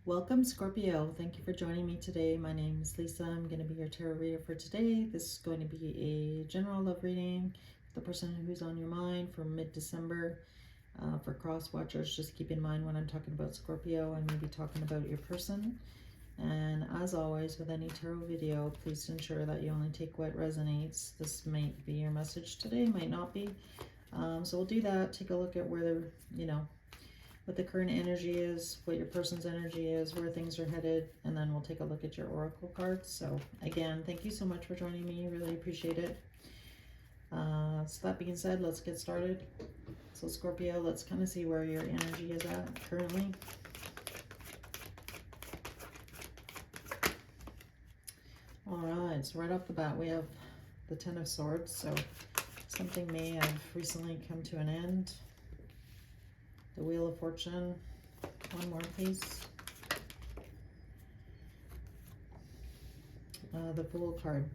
Welcome, Scorpio. Thank you for joining me today. My name is Lisa. I'm going to be your tarot reader for today. This is going to be a general love reading. The person who's on your mind for mid-December. For cross watchers, just keep in mind when I'm talking about Scorpio, I'm going to be talking about your person. And as always, with any tarot video, please ensure that you only take what resonates. This might be your message today, might not be. So we'll do that. Take a look at where they're, what the current energy is, what your person's energy is, where things are headed, and then we'll take a look at your oracle cards. So again, thank you so much for joining me. Really appreciate it. So that being said, let's get started. So Scorpio, let's kind of see where your energy is at currently. All right, so right off the bat, we have the Ten of Swords. So something may have recently come to an end. The Wheel of Fortune. One more, please. The Fool card.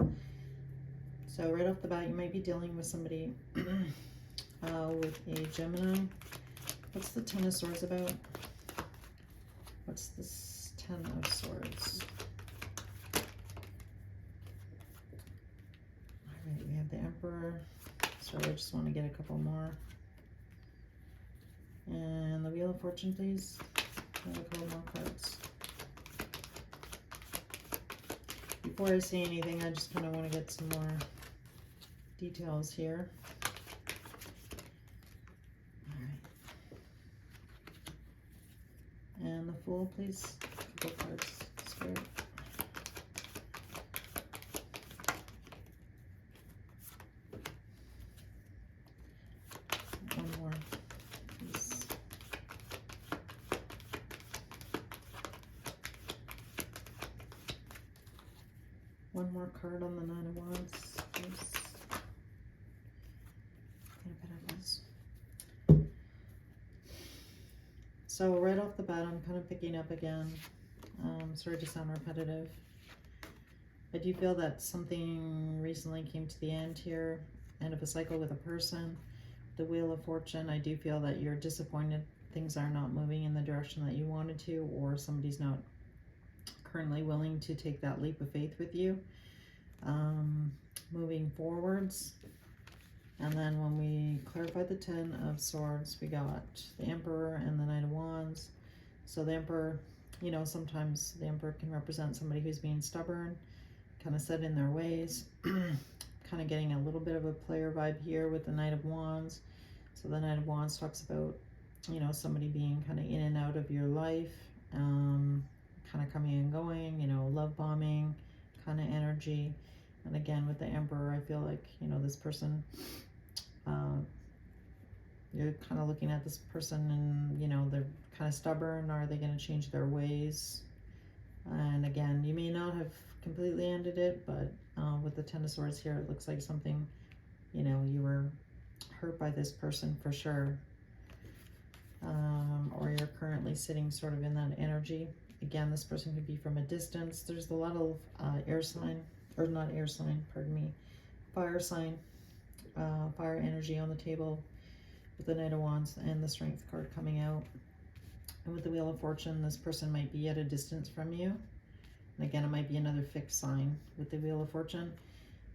So right off the bat, you might be dealing with somebody with a Gemini. What's the Ten of Swords about? What's this Ten of Swords? All right, we have the Emperor. Sorry, I just want to get a couple more. And the Wheel of Fortune, please. A couple more cards. Before I say anything, I just kind of want to get some more details here. All right. And the Fool, please. A couple cards. Spirit. One more. One more card on the Nine of Wands, please. So right off the bat, I'm kind of picking up again. Sorry to sound repetitive. I do feel that something recently came to the end here. End of a cycle with a person. The Wheel of Fortune, I do feel that you're disappointed. Things are not moving in the direction that you wanted to, or somebody's not currently willing to take that leap of faith with you, moving forwards. And then when we clarify the Ten of Swords, we got the Emperor and the Knight of Wands. So the Emperor, sometimes the Emperor can represent somebody who's being stubborn, kind of set in their ways, kind of getting a little bit of a player vibe here with the Knight of Wands. So the Knight of Wands talks about, somebody being kind of in and out of your life, kind of coming and going, love bombing kind of energy. And again, with the Emperor, I feel like, this person, you're kind of looking at this person and, they're kind of stubborn. Are they going to change their ways? And again, you may not have completely ended it, but with the Ten of Swords here, it looks like something, you were hurt by this person for sure. Or you're currently sitting sort of in that energy. Again, this person could be from a distance. There's a lot of air sign, or not air sign, pardon me, fire sign, fire energy on the table with the Knight of Wands and the Strength card coming out. And with the Wheel of Fortune, this person might be at a distance from you. And again, it might be another fixed sign with the Wheel of Fortune.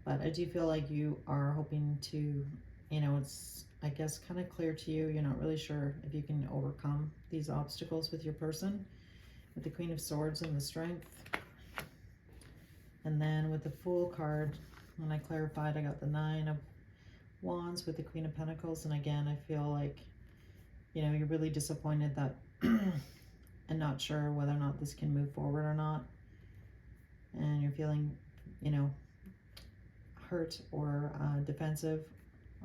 But I do feel like you are hoping to, it's, I guess, kind of clear to you. You're not really sure if you can overcome these obstacles with your person. With the Queen of Swords and the Strength. And then with the Fool card, when I clarified, I got the Nine of Wands with the Queen of Pentacles. And again, I feel like, you're really disappointed that and not sure whether or not this can move forward or not. And you're feeling, hurt or defensive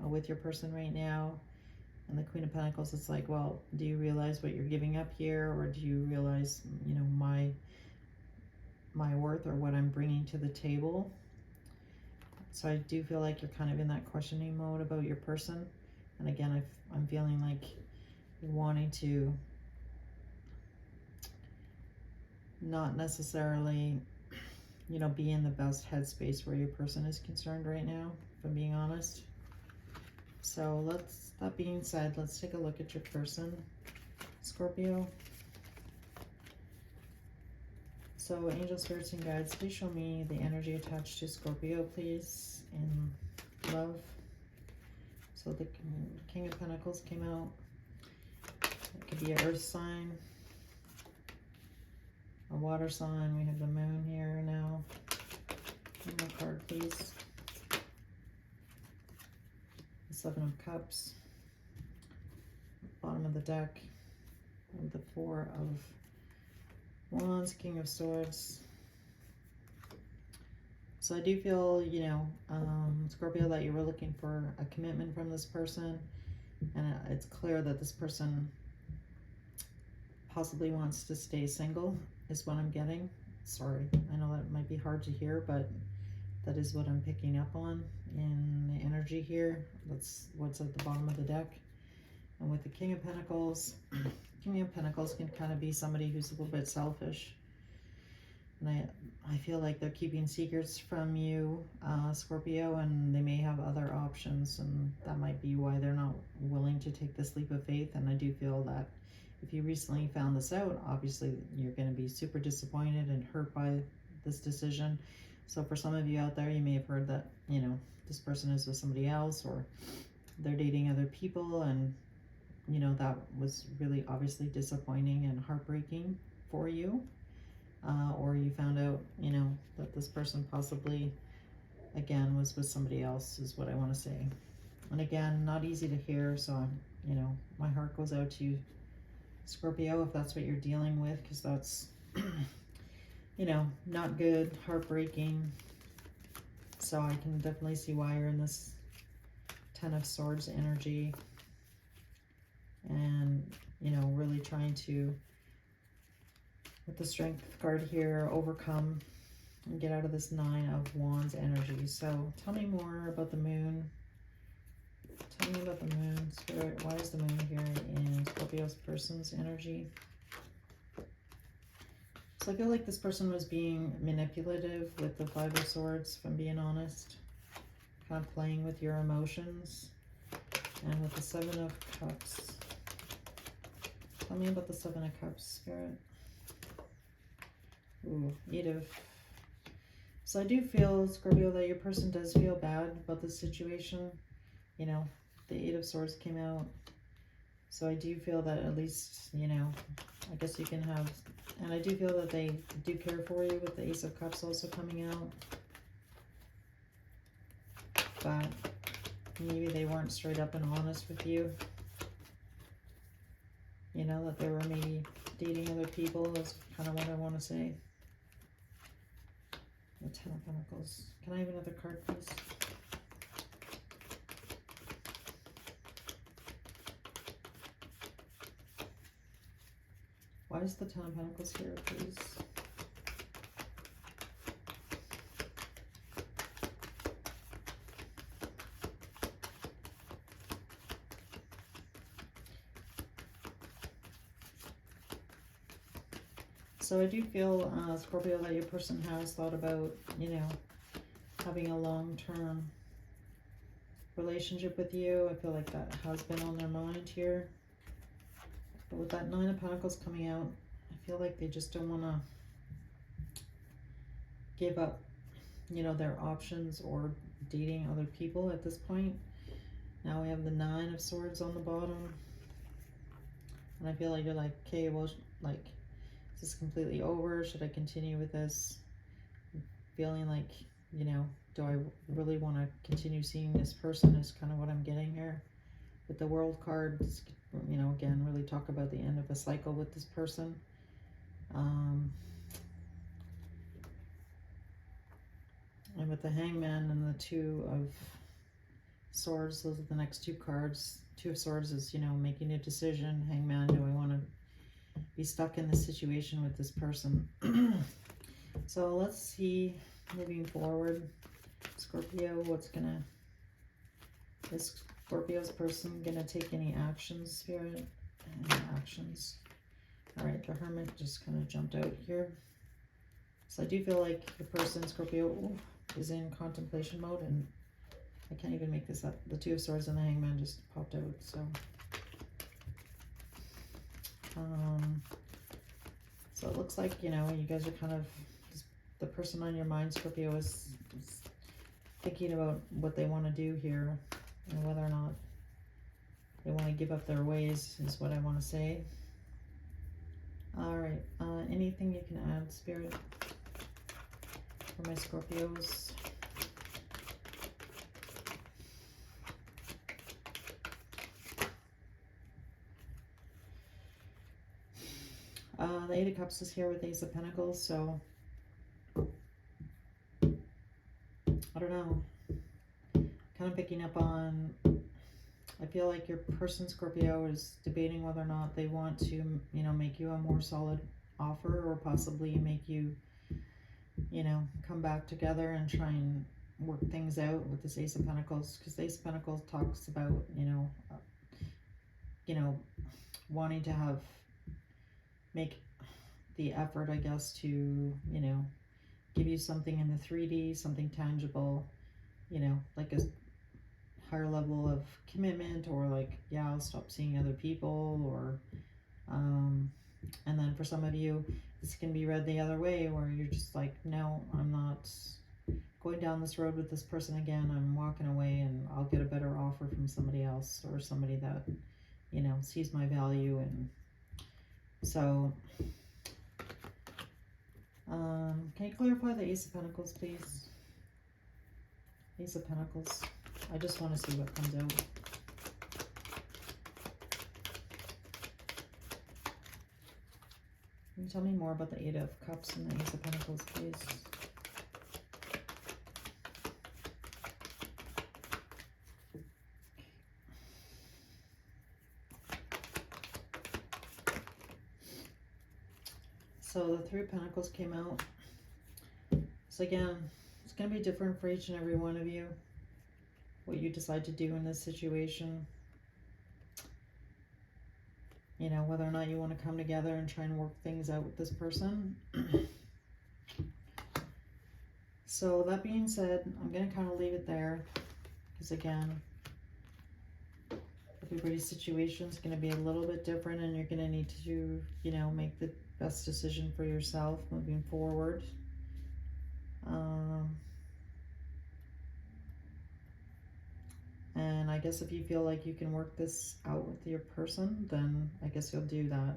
with your person right now. And the Queen of Pentacles, it's like, well, do you realize what you're giving up here? Or do you realize, my worth or what I'm bringing to the table? So I do feel like you're kind of in that questioning mode about your person. And again, I'm feeling like you're wanting to not necessarily, be in the best headspace where your person is concerned right now, if I'm being honest. So that being said, let's take a look at your person, Scorpio. So angel spirits and guides, please show me the energy attached to Scorpio, please, in love. So the King of Pentacles came out. It could be an earth sign, a water sign. We have the moon here now. One more card, please. The Seven of Cups. Bottom of the deck. And the Four of Wands, King of Swords. So I do feel, you know, Scorpio, that you were looking for a commitment from this person. And it's clear that this person possibly wants to stay single, is what I'm getting. Sorry, I know that might be hard to hear, but that is what I'm picking up on in the energy here. That's what's at the bottom of the deck. And with the King of Pentacles, King of Pentacles can kind of be somebody who's a little bit selfish. And I feel like they're keeping secrets from you, Scorpio, and they may have other options, and that might be why they're not willing to take this leap of faith. And I do feel that if you recently found this out, obviously you're going to be super disappointed and hurt by this decision. So for some of you out there, you may have heard that, you know, this person is with somebody else, or they're dating other people, and, you know, that was really obviously disappointing and heartbreaking for you. Or you found out, you know, that this person possibly, again, was with somebody else, is what I want to say. And again, not easy to hear, so I'm, you know, my heart goes out to you, Scorpio, if that's what you're dealing with, because that's, you know, not good, heartbreaking. So I can definitely see why you're in this Ten of Swords energy, and, you know, really trying to, with the Strength card here, overcome and get out of this Nine of Wands energy. So tell me more about the moon. Tell me about the moon, Spirit. Why is the moon here in Scorpio's person's energy? So I feel like this person was being manipulative with the Five of Swords, if I'm being honest. Kind of playing with your emotions. And with the Seven of Cups. Tell me about the Seven of Cups, Spirit. Ooh, Eight of... So I do feel, Scorpio, that your person does feel bad about the situation. You know, the Eight of Swords came out. So I do feel that at least, you know, I guess you can have... And I do feel that they do care for you with the Ace of Cups also coming out. But maybe they weren't straight up and honest with you. You know, that they were maybe dating other people is kind of what I want to say. The Ten of Pentacles. Can I have another card, please? Why is the Ten of Pentacles here, please? So I do feel, Scorpio, that your person has thought about, you know, having a long-term relationship with you. I feel like that has been on their mind here. But with that Nine of Pentacles coming out, I feel like they just don't want to give up, you know, their options or dating other people at this point. Now we have the Nine of Swords on the bottom. And I feel like you're like, okay, well, like, is this completely over? Should I continue with this? Feeling like, you know, do I really want to continue seeing this person is kind of what I'm getting here. With the World card, you know, again, really talk about the end of a cycle with this person. And with the Hangman and the Two of Swords, those are the next two cards. Two of Swords is, you know, making a decision. Hangman, do I want to be stuck in this situation with this person? So let's see, moving forward, Scorpio, is Scorpio's person gonna take any actions, Spirit? Any actions? All right, the Hermit just kind of jumped out here. So I do feel like the person, Scorpio, is in contemplation mode, and I can't even make this up. The Two of Swords and the Hangman just popped out, so So it looks like, you know, you guys are kind of, the person on your mind, Scorpio, is thinking about what they want to do here and whether or not they want to give up their ways is what I want to say. All right, anything you can add, Spirit, for my Scorpios? The Eight of Cups is here with Ace of Pentacles, so I don't know. Kind of picking up on, I feel like your person, Scorpio, is debating whether or not they want to, you know, make you a more solid offer, or possibly make you, you know, come back together and try and work things out with this Ace of Pentacles, because the Ace of Pentacles talks about, you know, wanting to make the effort, I guess, to, you know, give you something in the 3D, something tangible, you know, like a higher level of commitment, or like, yeah, I'll stop seeing other people, or and then for some of you, this can be read the other way, where you're just like, no, I'm not going down this road with this person again. I'm walking away, and I'll get a better offer from somebody else, or somebody that, you know, sees my value. And so can you clarify the Ace of Pentacles, please? Ace of Pentacles. I just want to see what comes out. Can you tell me more about the Eight of Cups and the Ace of Pentacles, please? So the Three of Pentacles came out. So again, it's going to be different for each and every one of you, what you decide to do in this situation. You know, whether or not you want to come together and try and work things out with this person. So that being said, I'm going to kind of leave it there, because again, everybody's situation is going to be a little bit different, and you're going to need to, you know, make the best decision for yourself moving forward. And I guess if you feel like you can work this out with your person, then I guess you'll do that,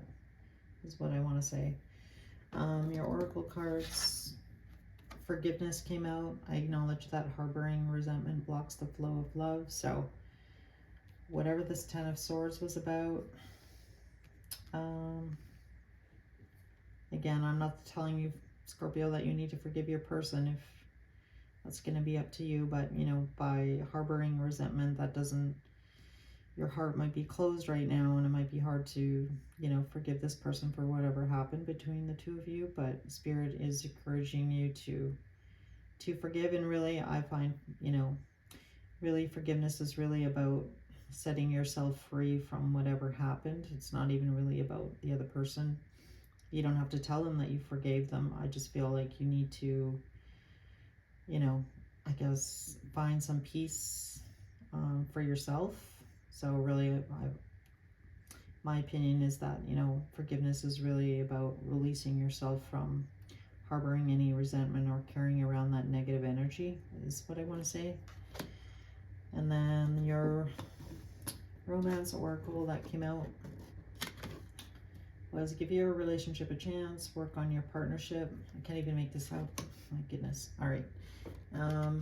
is what I want to say. Your oracle cards, forgiveness came out. I acknowledge that harboring resentment blocks the flow of love. So whatever this Ten of Swords was about, again, I'm not telling you, Scorpio, that you need to forgive your person. If that's going to be up to you, but, you know, by harboring resentment, that doesn't, your heart might be closed right now, and it might be hard to, you know, forgive this person for whatever happened between the two of you, but Spirit is encouraging you to forgive. And really, I find, you know, really forgiveness is really about setting yourself free from whatever happened. It's not even really about the other person. You don't have to tell them that you forgave them. I just feel like you need to, you know, I guess, find some peace for yourself. So really, my opinion is that, you know, forgiveness is really about releasing yourself from harboring any resentment or carrying around that negative energy, is what I want to say. And then your romance oracle that came out was give your relationship a chance, work on your partnership. I can't even make this out. My goodness. All right.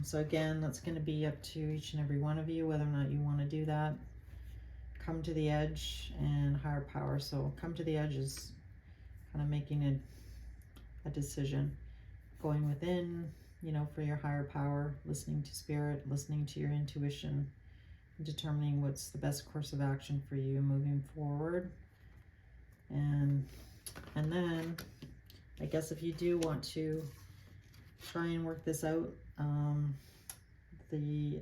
So again, that's going to be up to each and every one of you, whether or not you want to do that. Come to the edge and higher power. So come to the edge is kind of making a decision, going within, you know, for your higher power, listening to Spirit, listening to your intuition, determining what's the best course of action for you moving forward. And then I guess if you do want to try and work this out, the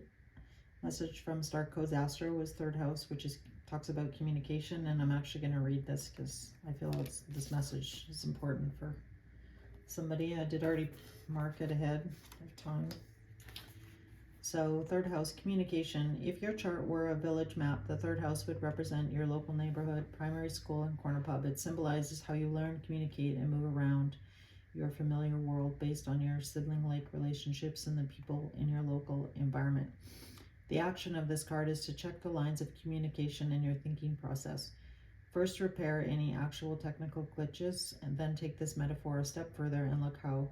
message from Star Codes Astro was third house, which talks about communication. And I'm actually going to read this because I feel this message is important for somebody. I did already mark it ahead of time. So third house, communication. If your chart were a village map, the third house would represent your local neighborhood, primary school, and corner pub. It symbolizes how you learn, communicate, and move around your familiar world based on your sibling-like relationships and the people in your local environment. The action of this card is to check the lines of communication in your thinking process. First, repair any actual technical glitches, and then take this metaphor a step further and look how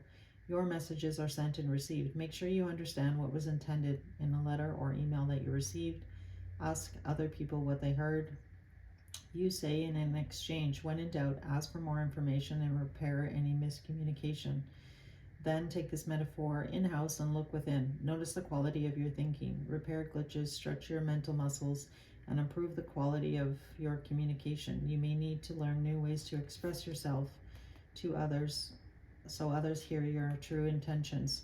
your messages are sent and received. Make sure you understand what was intended in a letter or email that you received. Ask other people what they heard you say in an exchange. When in doubt, ask for more information and repair any miscommunication. Then take this metaphor in-house and look within. Notice the quality of your thinking. Repair glitches, stretch your mental muscles, and improve the quality of your communication. You may need to learn new ways to express yourself to others so others hear your true intentions.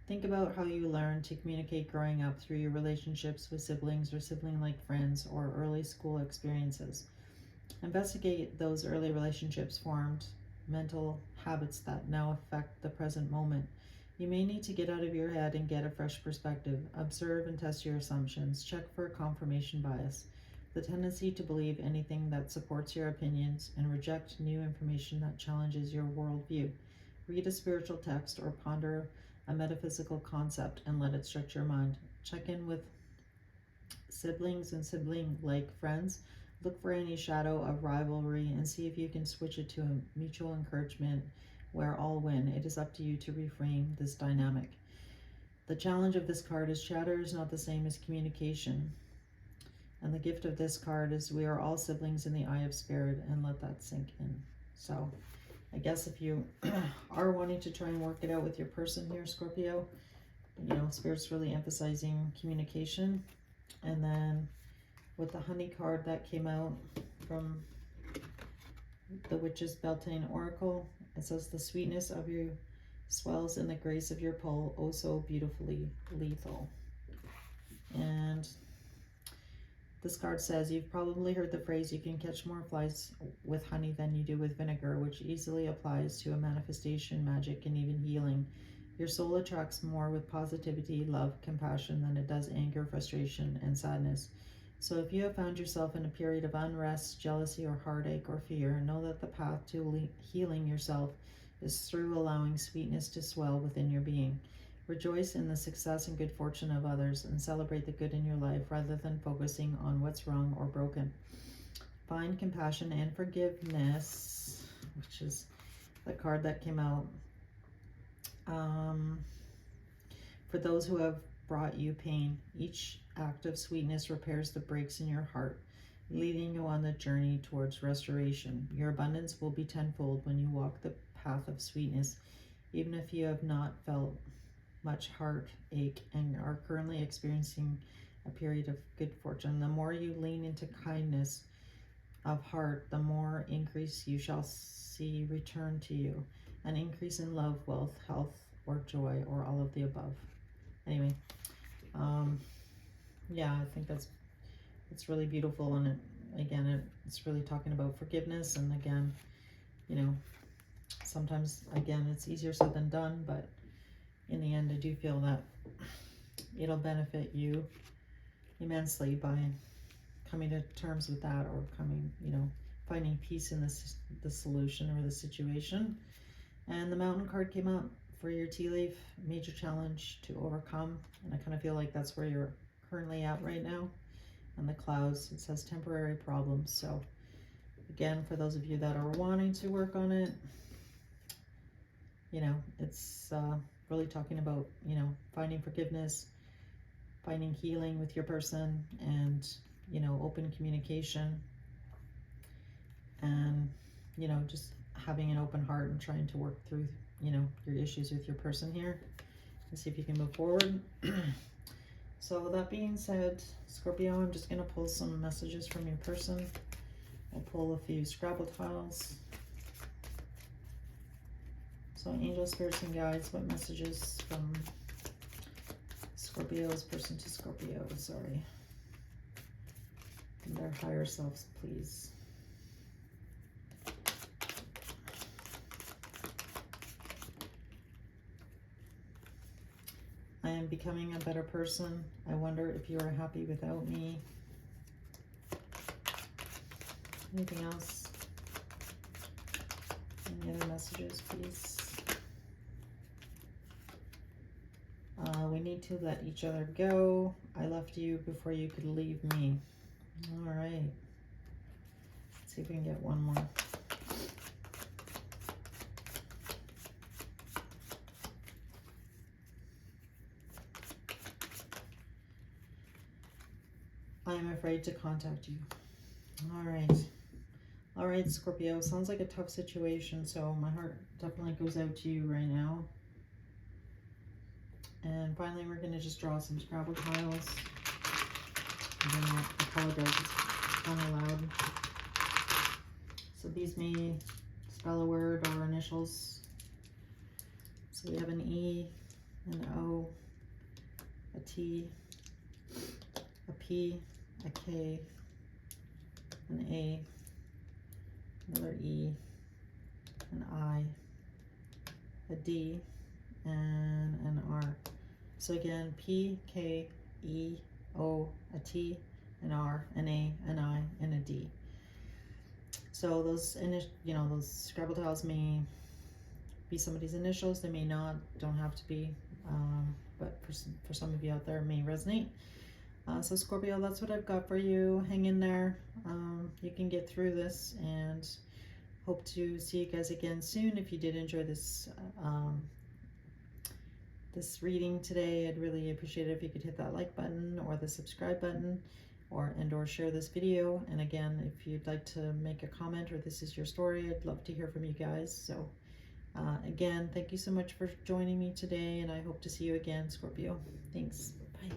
Think about how you learned to communicate growing up through your relationships with siblings or sibling-like friends or early school experiences. Investigate those early relationships formed mental habits that now affect the present moment. You may need to get out of your head and get a fresh perspective. Observe and test your assumptions. Check for confirmation bias, the tendency to believe anything that supports your opinions and reject new information that challenges your worldview. Read a spiritual text or ponder a metaphysical concept and let it stretch your mind. Check in with siblings and sibling-like friends. Look for any shadow of rivalry and see if you can switch it to a mutual encouragement where all win. It is up to you to reframe this dynamic. The challenge of this card is chatter is not the same as communication. And the gift of this card is we are all siblings in the eye of spirit, and let that sink in. So I guess if you are wanting to try and work it out with your person here, Scorpio, Spirit's really emphasizing communication. And then with the honey card that came out from the Witch's Beltane Oracle, it says the sweetness of you swells in the grace of your pull, oh so beautifully lethal. And this card says you've probably heard the phrase you can catch more flies with honey than you do with vinegar, which easily applies to a manifestation, magic, and even healing. Your soul attracts more with positivity, love, compassion than it does anger, frustration, and sadness. So if you have found yourself in a period of unrest, jealousy, or heartache or fear, know that the path to healing yourself is through allowing sweetness to swell within your being. Rejoice in the success and good fortune of others and celebrate the good in your life rather than focusing on what's wrong or broken. Find compassion and forgiveness, which is the card that came out. For those who have brought you pain, each act of sweetness repairs the breaks in your heart, leading you on the journey towards restoration. Your abundance will be tenfold when you walk the path of sweetness, even if you have not felt much heartache and are currently experiencing a period of good fortune. The more you lean into kindness of heart, the more increase you shall see return to you. An increase in love, wealth, health, or joy, or all of the above. Anyway, yeah, I think it's really beautiful, and it's really talking about forgiveness. And again, sometimes it's easier said than done, but in the end, I do feel that it'll benefit you immensely by coming to terms with that, or finding peace in the solution or the situation. And the Mountain card came up for your tea leaf, major challenge to overcome. And I kind of feel like that's where you're currently at right now. And the Clouds, it says temporary problems. So again, for those of you that are wanting to work on it, it's really talking about, finding forgiveness, finding healing with your person, and, open communication, and, just having an open heart and trying to work through, your issues with your person here and see if you can move forward. So with that being said, Scorpio, I'm just going to pull some messages from your person. I'll pull a few Scrabble tiles. So angels, spirits, and guides, what messages from Scorpio's person to Scorpio, and their higher selves, please. I am becoming a better person. I wonder if you are happy without me. Anything else? Any other messages, please? We need to let each other go. I left you before you could leave me. All right. Let's see if we can get one more. I am afraid to contact you. All right. All right, Scorpio. Sounds like a tough situation, so my heart definitely goes out to you right now. And finally, we're going to just draw some Scrabble tiles. Again, I apologize, it's kind of loud. So these may spell a word or initials. So we have an E, an O, a T, a P, a K, an A, another E, an I, a D, and an R. So again, P, K, E, O, a T, an R, an A, an I, and a D. So those those Scrabble tiles may be somebody's initials. They may not. Don't have to be. But for some of you out there, it may resonate. So Scorpio, that's what I've got for you. Hang in there. You can get through this, and hope to see you guys again soon. If you did enjoy this this reading today, I'd really appreciate it if you could hit that like button or the subscribe button, or share this video. And again, if you'd like to make a comment or this is your story, I'd love to hear from you guys. So again, thank you so much for joining me today, and I hope to see you again, Scorpio. Thanks. Bye.